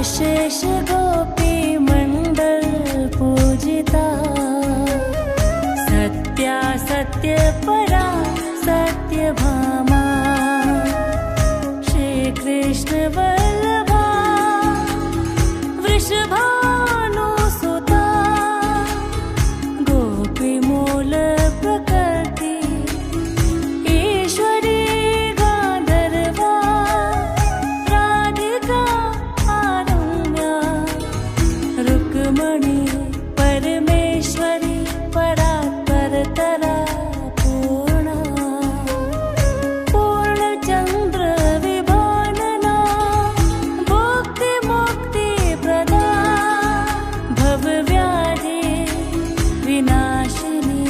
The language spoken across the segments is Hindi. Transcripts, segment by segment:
अशेष गोपी मंडल पूजिता, सत्या सत्य परा सत्य भामा, श्री कृष्ण वल्लभा वृषभानुसुता, गोपी मूल प्रकृति ईश्वरी गांधर्वा, राधिका आरम्या, रुक्मणी परमेश्वरी परात्परतरा पूर्णा, पूर्णचंद्र विभानना, भुक्ति मुक्ति प्रदा, भवव्याधि विनाशिनी,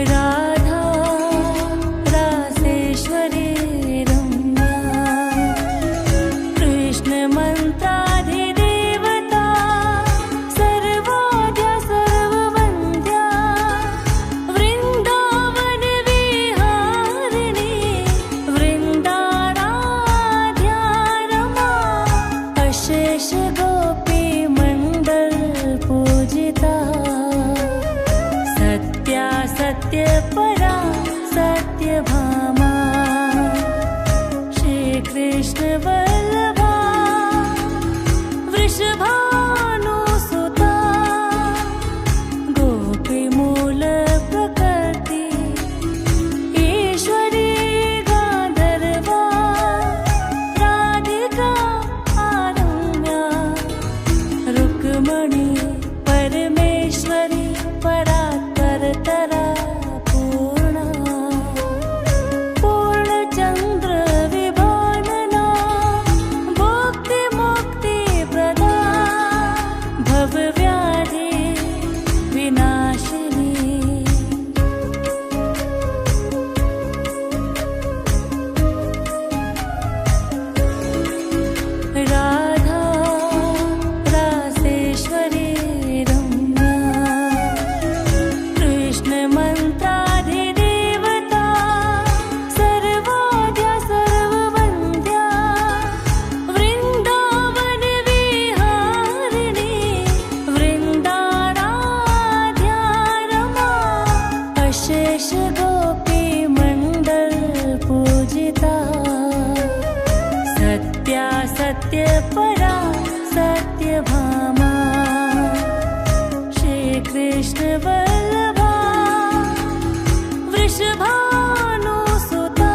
राधा रासेश्वरी रम्या, कृष्ण मंत्राधिदेवता, सर्वाद्या सर्ववन्द्या, वृंदावन विहारिणी, वृंदाराध्या रमा, अशेष गोपी मंडल पूजिता, सत्या सत्य परा सत्य भामा, श्री कृष्ण वल्लभा वृषभानुसुता, गोपी मूल प्रकृति ईश्वरी गांधर्वा, राधिका आरम्या, रुक्मणी परमेश्वरी परात्परतरा पूर्णा, पूर्णचंद्र विभानना, भुक्ति मुक्ति प्रदा, भवव्याधि विनाशिनी, राधा रासेश्वरी रम्या, कृष्ण मंत्राधिदेवता, सर्वाद्या सर्ववन्द्या, वृंदावन विहारिणी, वृंदाराध्या रमा, अशेष गोपी मंडल पूजिता, सत्या सत्य परा सत्य भामा, श्री कृष्ण वल्लभा वृषभानुसुता,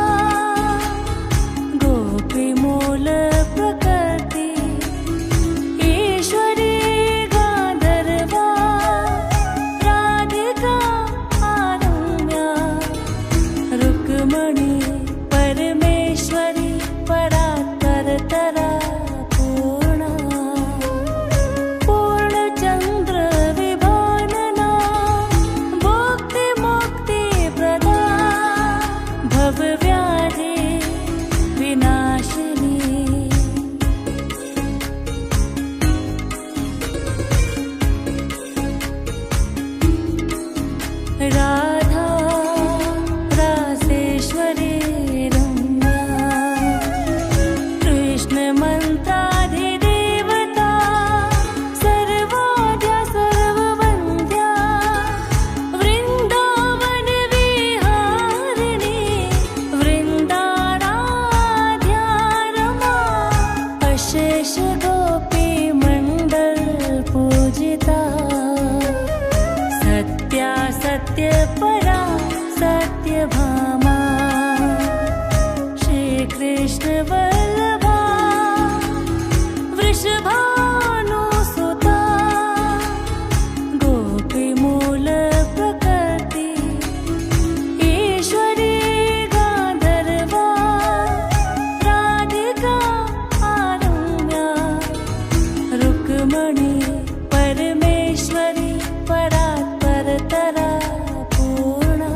गोपी मूल प्रकृति ईश्वरी गांधर्वा, राधिका आरम्या, रुक्मणी परमेश्वरी, परात्परतरा पूर्णा, पूर्णचंद्र विभानना, भुक्ति मुक्ति प्रदा, भवव्याधि विनाशिनी, राधा रासेश्वरी रम्या, कृष्ण मंत्राधिदेवता, सर्वाद्या सर्ववन्द्या, वृंदावन विहारिणी, वृंदाराध्या रमा, अशेष गोपी मंडल पूजिता, सत्या सत्य परा सत्य भामा, श्री कृष्ण वल्लभा वृषभानुसुता, गोपी मूल प्रकृति ईश्वरी गांधर्वा, राधिका आरम्या, रुक्मणी परमेश्वरी परात्परतरा पूर्णा,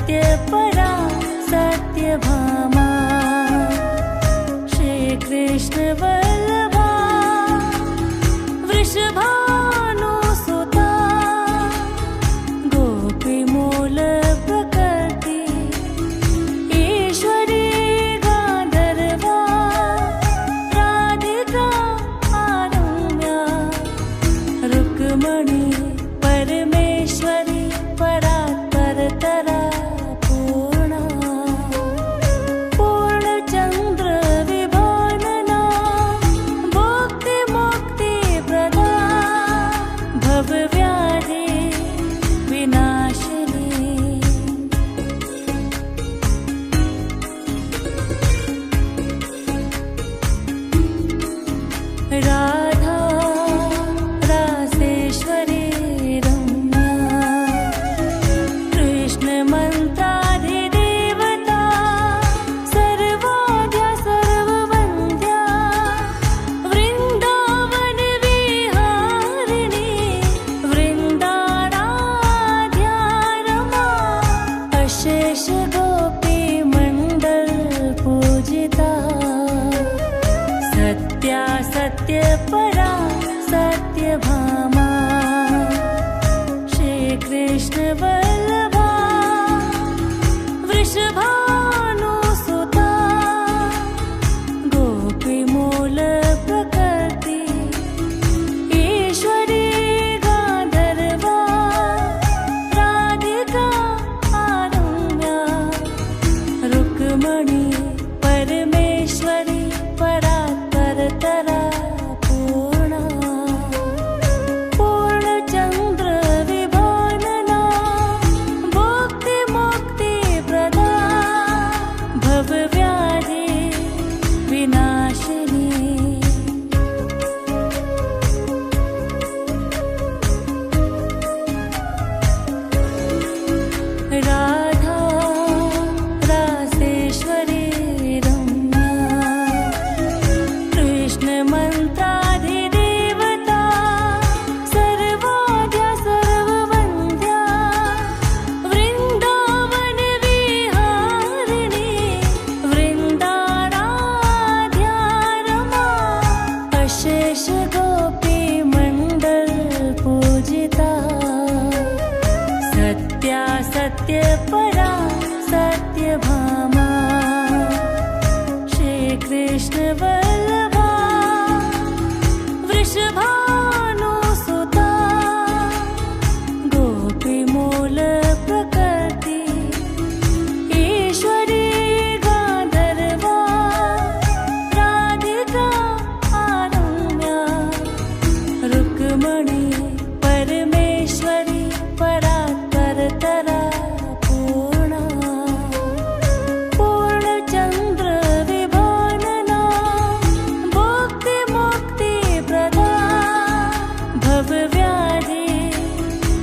सत्यपरा सत्यभामा श्रीकृष्ण वल्लभा वृषभानुसुता गोपीमूल प्रकृति ईश्वरी गान्धर्वा राधिका आरम्या रुक्मणी परमेश्वरी परात्परतरा पूर्णा पूर्णचन्द्र विभानना भुक्तिमुक्तिप्रदा भवव्याधि विनाशिनी राधा रासेश्वरी रम्या कृष्णमन्त्राधिदेवता सर्वाद्या सर्ववन्द्या वृन्दावनविहारिणी वृन्दाराध्या रमा अशेष गोपीमण्डल पूजिता सत्या सत्यपरा सत्यभामा श्रीकृष्ण वल्लभा वृषभानुसुता गोपीमूल प्रकृति ईश्वरी गान्धर्वा राधिका आरम्या रुक्मणी परमेश्वरी परात्परतरा पूर्णा पूर्णचन्द्र विभानना भुक्तिमुक्तिप्रदा भवव्याधि विनाशिनी राधा रासेश्वरी रम्या कृष्णमन्त्राधिदेवता सर्वाद्या सर्ववन्द्या वृन्दावनविहारिणी वृन्दाराध्या रमा अशेष गोपीमण्डल पूजिता सत्या सत्यपरा सत्यभामा श्रीकृष्ण वल्लभा वृषभानुसुता गोपीमूल प्रकृति ईश्वरी गान्धर्वा राधिका आरम्या रुक्मणी परमेश्वरी परात्परतरा पूर्णा पूर्णचन्द्र विभानना भुक्तिमुक्तिप्रदा भवव्याधि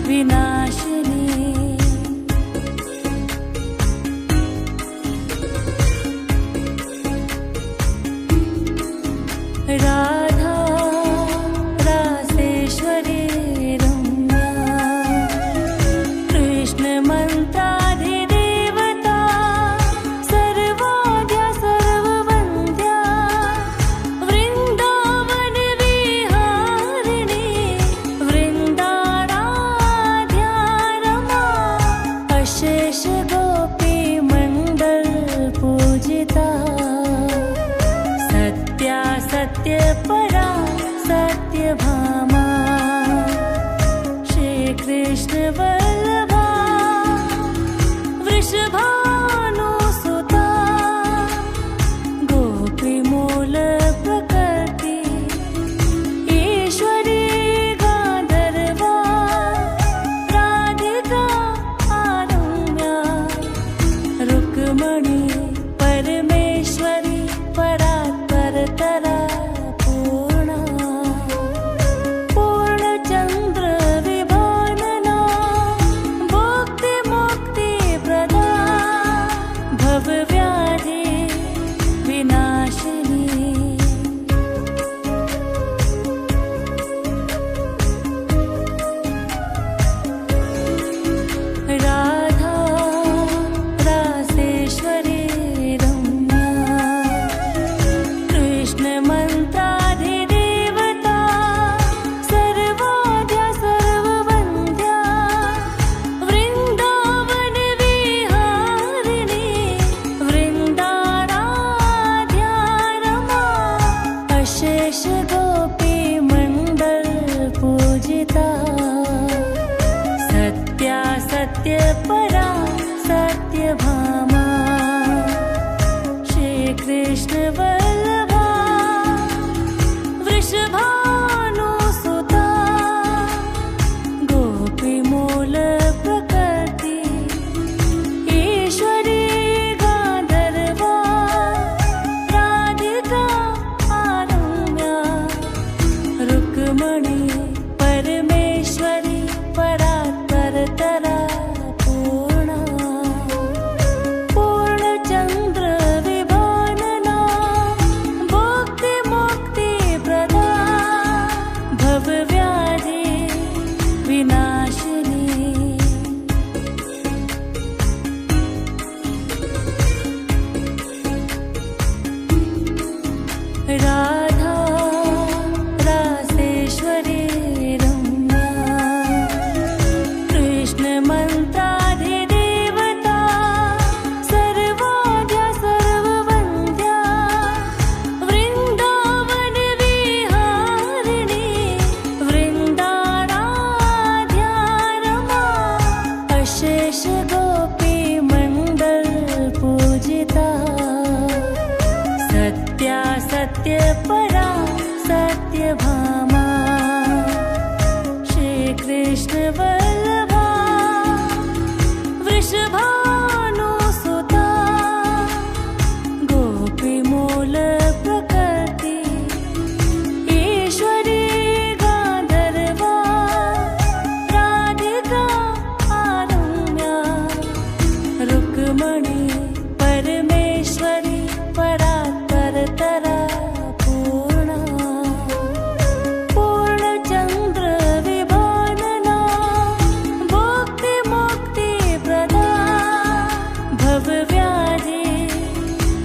विनाशिनी राधा रासेश्वरी रम्या कृष्णमन्त्राधिदेवता सर्वाद्या सर्ववन्द्या वृन्दावनविहारिणी वृन्दाराध्या रमा अशेष गोपीमण्डल पूजिता सत्या सत्यपरा सत्यभामा श्रीकृष्ण वल्लभा वृषभानुसुता गोपीमूल प्रकृति ईश्वरी गान्धर्वा राधिका आरम्या रुक्मणी परमेश्वरी परात्परतरा पूर्णा पूर्णचन्द्र विभानना भुक्तिमुक्तिप्रदा पूजिता सत्या सत्यपरा सत्यभामा श्रीकृष्ण वल्लभा वृषभानुसुता गोपीमूल प्रकृति ईश्वरी गान्धर्वा राधिका आरम्या रुक्मणी परमेश्वरी परात्परतरा पूर्णा पूर्णचन्द्र विभानना भुक्तिमुक्तिप्रदा भवव्याधि विनाशिनी राधा रासेश्वरी रम्या कृष्णमन्त्राधिदेवता सर्वाद्या सर्ववन्द्या वृन्दावनविहारिणी वृन्दाराध्या रमा अशेष गोपीमण्डल पूजिता सत्या सत्यपरा सत्यभामा श्रीकृष्ण वल्लभा वृषभानुसुता गोपीमूल प्रकृति ईश्वरी गान्धर्वा राधिका आरम्या रुक्मणी परमेश्वरी परात्परतरा पूर्णा पूर्णचन्द्र विभानना भुक्तिमुक्तिप्रदा भवव्याधि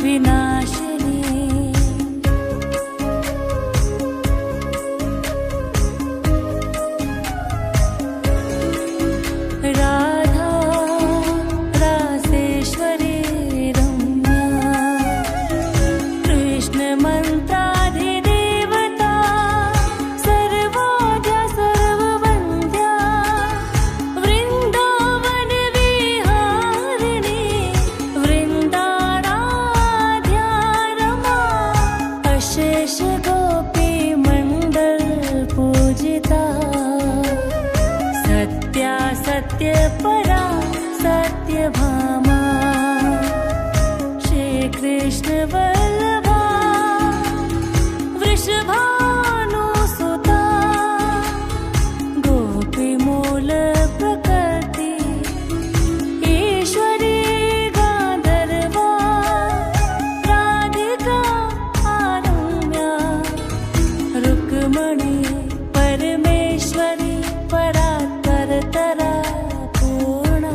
विनाशिनी राधा रासेश्वरी रम्या कृष्णमन्त्राधिदेवता सर्वाद्या सर्ववन्द्या वृन्दावनविहारिणी वृन्दाराध्या रमा अशेष गोपीमण्डल पूजिता सत्या सत्यपरा सत्यभामा श्रीकृष्ण वल्लभा वृषभानुसुता गोपीमूल प्रकृति ईश्वरी गान्धर्वा राधिका आरम्या रुक्मणी परमेश्वरी परात्परतरा पूर्णा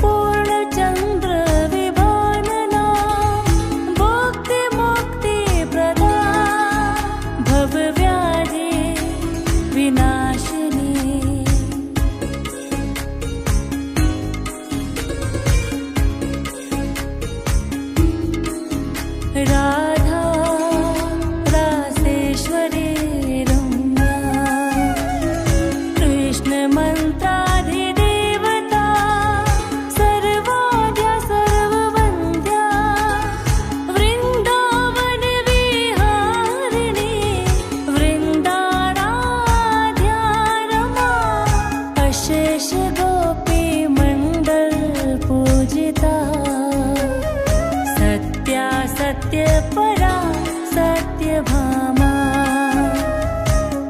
पूर्णचन्द्र विभानना भुक्तिमुक्तिप्रदा भवव्याधि विनाशिनी राधा रासेश्वरी रम्या कृष्णमन्त्राधिदेवता सर्वाद्या सर्ववन्द्या वृन्दावनविहारिणी वृन्दाराध्या रमा अशेष गोपीमण्डल पूजिता सत्या सत्यपरा सत्यभामा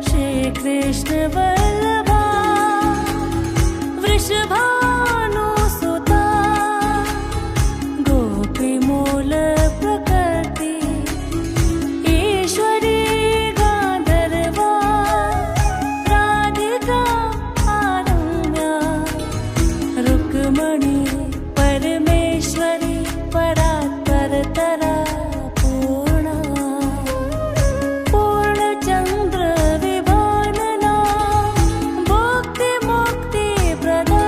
श्रीकृष्ण वल्लभा वृषभानुसुता गोपीमूल प्रकृति ईश्वरी गान्धर्वा राधिका आरम्या रुक्मणी परमेश्वरी परात्परतरा पूर्णा पूर्णचन्द्र विभानना भुक्तिमुक्तिप्रदा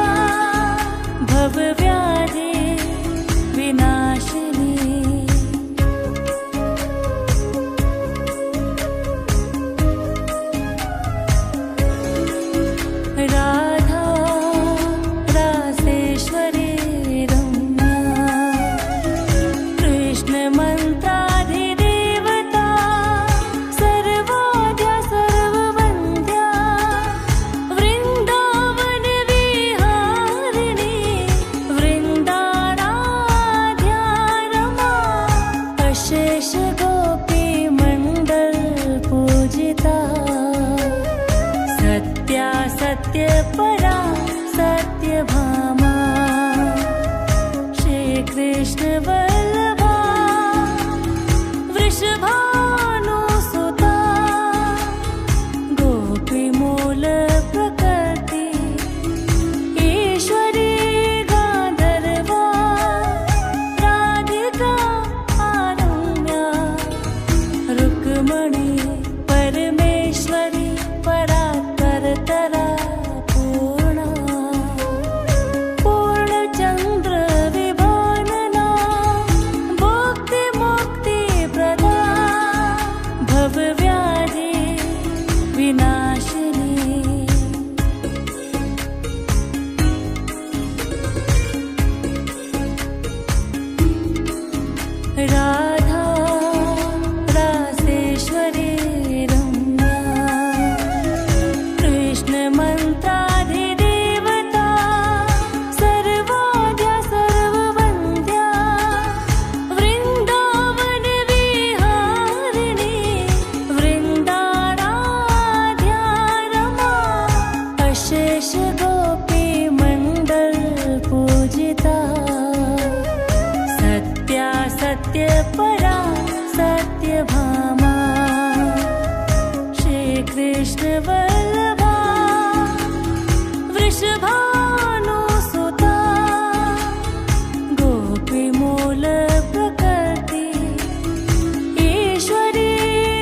सत्यपरा सत्यभामा श्रीकृष्ण वल्लभा वृषभानुसुता गोपीमूल प्रकृति ईश्वरी गान्धर्वा राधिका आरम्या रुक्मणी परमेश्वरी परात्परतरा पूर्णा पूर्णचन्द्र विभानना भुक्तिमुक्तिप्रदा भवव्याधि विनाशिनी राधा रासेश्वरी रम्या कृष्णमन्त्राधिदेवता सर्वाद्या सर्ववन्द्या वृन्दावनविहारिणी वृन्दाराध्या रमा अशेष गोपीमण्डल पूजिता सत्या सत्यपरा सत्यभामा श्रीकृष्ण वल्लभा वृषभानुसुता गोपीमूल प्रकृति ईश्वरी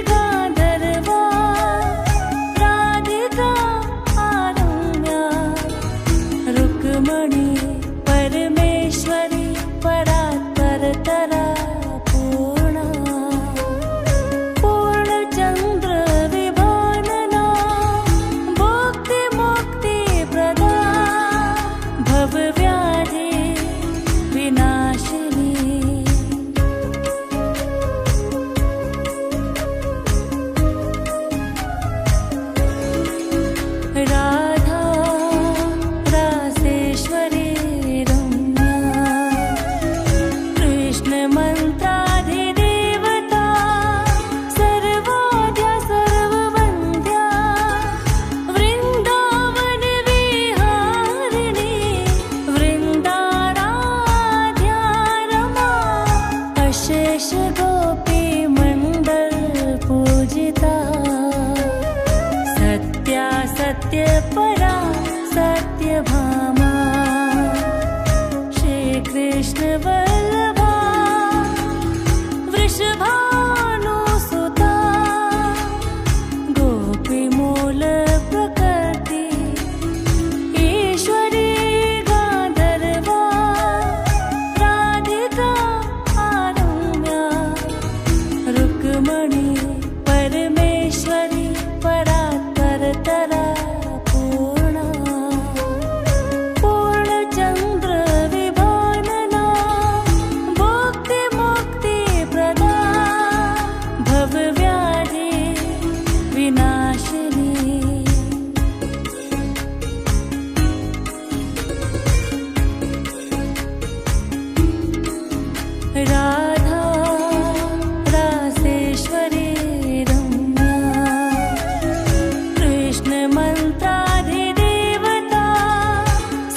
गान्धर्वा राधिका आरम्या रुक्मणी परमेश्वरी परात्परतरा पूर्णा पूर्णचन्द्र विभानना भुक्तिमुक्तिप्रदा भवव्याधि विनाशिनी राधा रासेश्वरी रम्या कृष्णमन्त्राधिदेवता सर्वाद्या सर्ववन्द्या वृन्दावनविहारिणी वृन्दाराध्या रमा अशेष गोपीमण्डल पूजिता सत्या सत्यपरा सत्यभामा श्रीकृष्ण वल्लभा वृषभानुसुता गोपीमूल प्रकृति ईश्वरी गान्धर्वा राधिका आरम्या रुक्मणी परमेश्वरी परात्परतरा पूर्णा पूर्णचन्द्र विभानना भुक्तिमुक्तिप्रदा भवव्याधि विनाशिनी राधा रासेश्वरी रम्या कृष्णमन्त्राधिदेवता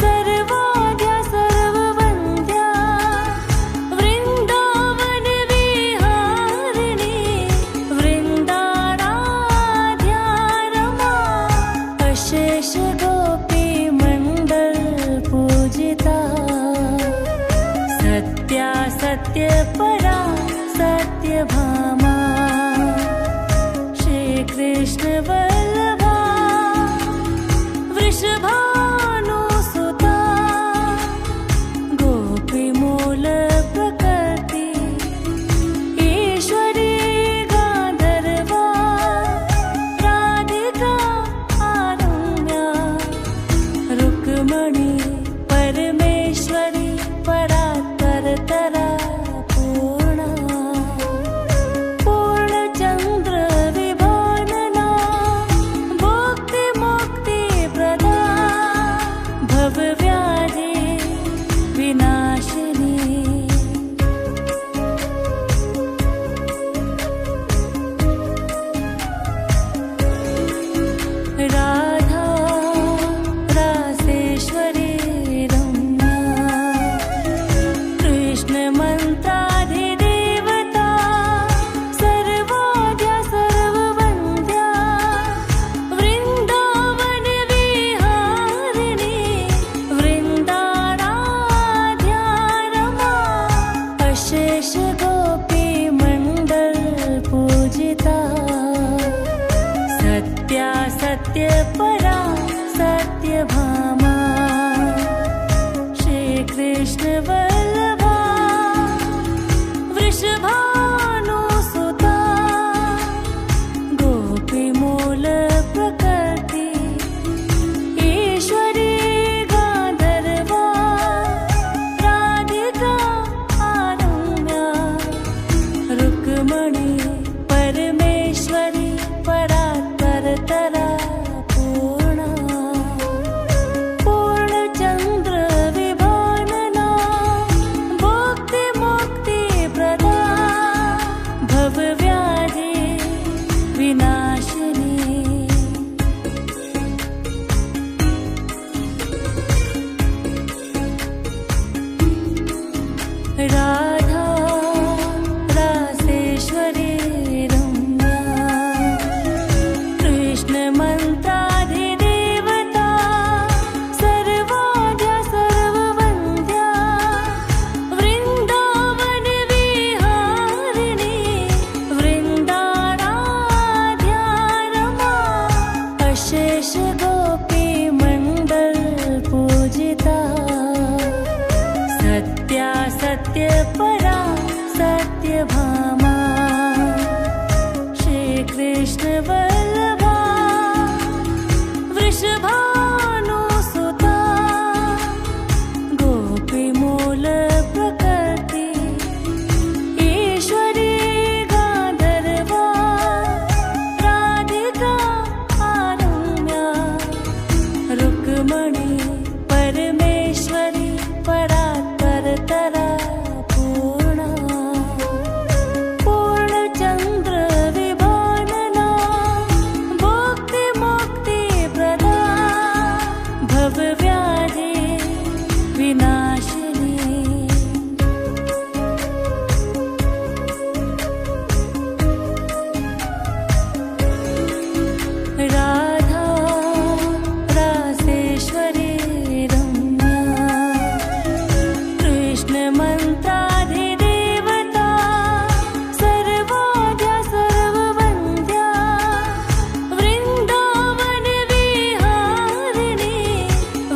सर्वाद्या सर्ववन्द्या वृन्दावनविहारिणी वृन्दाराध्या रमा अशेष गोपीमण्डल पूजिता सत्या सत्यपरा सत्यभामा श्रीकृष्ण वल्लभा वृषभानुसुता गोपीमूल प्रकृति ईश्वरी गान्धर्वा राधिका आरम्या रुक्मणी परमेश्वरी परात्परतरा पूर्णा पूर्णचन्द्र विभानना सत्यपरा सत्यभामा श्रीकृष्ण वल्लभा वृषभानुसुता गोपीमूल प्रकृति ईश्वरी गान्धर्वा राधिका आरम्या रुक्मणी परमेश्वरी परात्परतरा पूर्णा पूर्णचन्द्र विभानना भुक्तिमुक्तिप्रदा भवव्याधि विनाशिनी राधा रासेश्वरी रम्या कृष्णमन्त्राधिदेवता सर्वाद्या सर्ववन्द्या वृन्दावनविहारिणी वृन्दाराध्या रमा अशेष गोपीमण्डल पूजिता सत्या सत्यपरा सत्यभामा श्रीकृष्ण वल्लभा वृषभानुसुता गोपीमूल प्रकृति ईश्वरी गान्धर्वा राधिका आरम्या रुक्मणी परमेश्वरी परात्परतरा पूर्णा पूर्णचन्द्र विभानना भुक्तिमुक्तिप्रदा भवव्याधि विनाशिनी राधा रासेश्वरी रम्या कृष्णमन्त्राधिदेवता सर्वाद्या सर्ववन्द्या वृन्दावनविहारिणी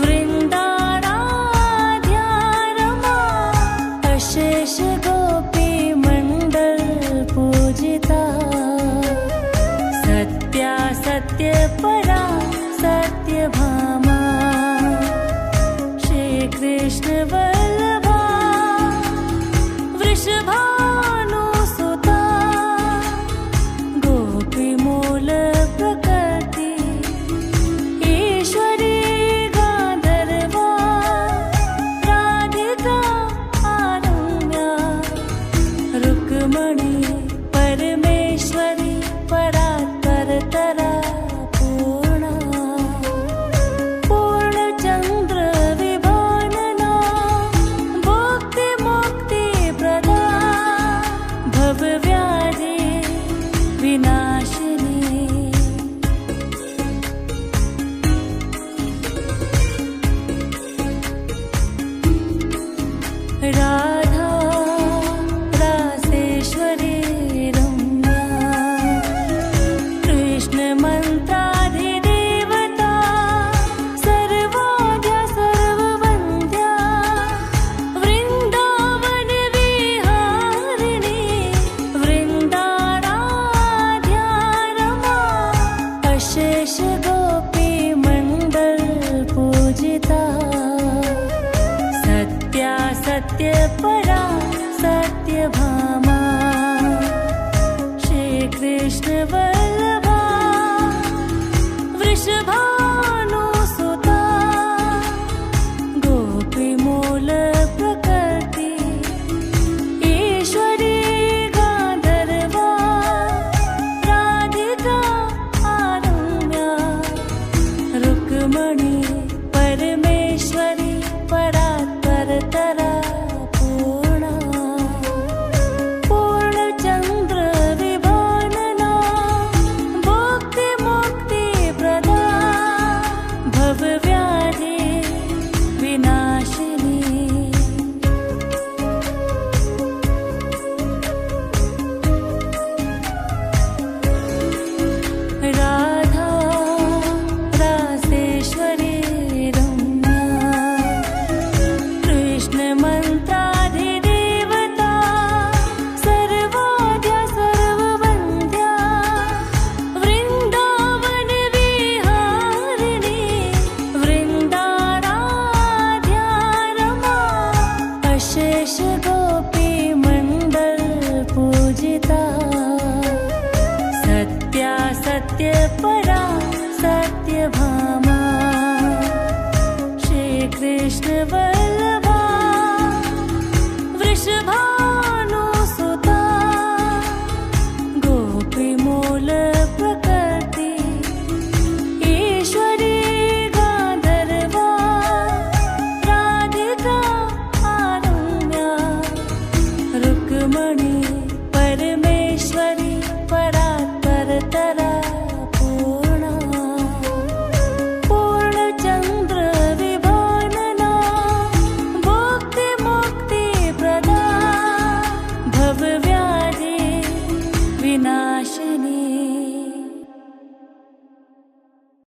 वृन्दाराध्या रमा अशेष गोपीमण्डल पूजिता सत्या सत्यपरा सत्यभामा श्रीकृष्ण वल्लभा वृषभानुसुता गोपीमूल प्रकृति ईश्वरी गान्धर्वा राधिका आरम्या रुक्मणी परमेश्वरी परात्परतरा पूर्णा पूर्णचन्द्र विभानना भुक्तिमुक्तिप्रदा भवव्याधि विनाशिनी राधा रासेश्वरी रम्या कृष्णमन्त्राधिदेवता सर्वाद्या सर्ववन्द्या वृन्दावनविहारिणी वृन्दाराध्या रमा अशेष गोपीमण्डल पूजिता सत्या सत्यपरा सत्यभामा श्रीकृष्ण वल्लभा वृषभानुसुता गोपीमूल प्रकृति ईश्वरी गान्धर्वा राधिका आरम्या रुक्मणी परमेश्वरी परात्परतरा पूर्णा पूर्णचन्द्र विभानना भुक्तिमुक्तिप्रदा भवव्याधि विनाशिनी राधा कृष्ण वल्लभा वृषभानुसुता गोपीमूल प्रकृति ईश्वरी गान्धर्वा राधिका आरम्या रुक्मणी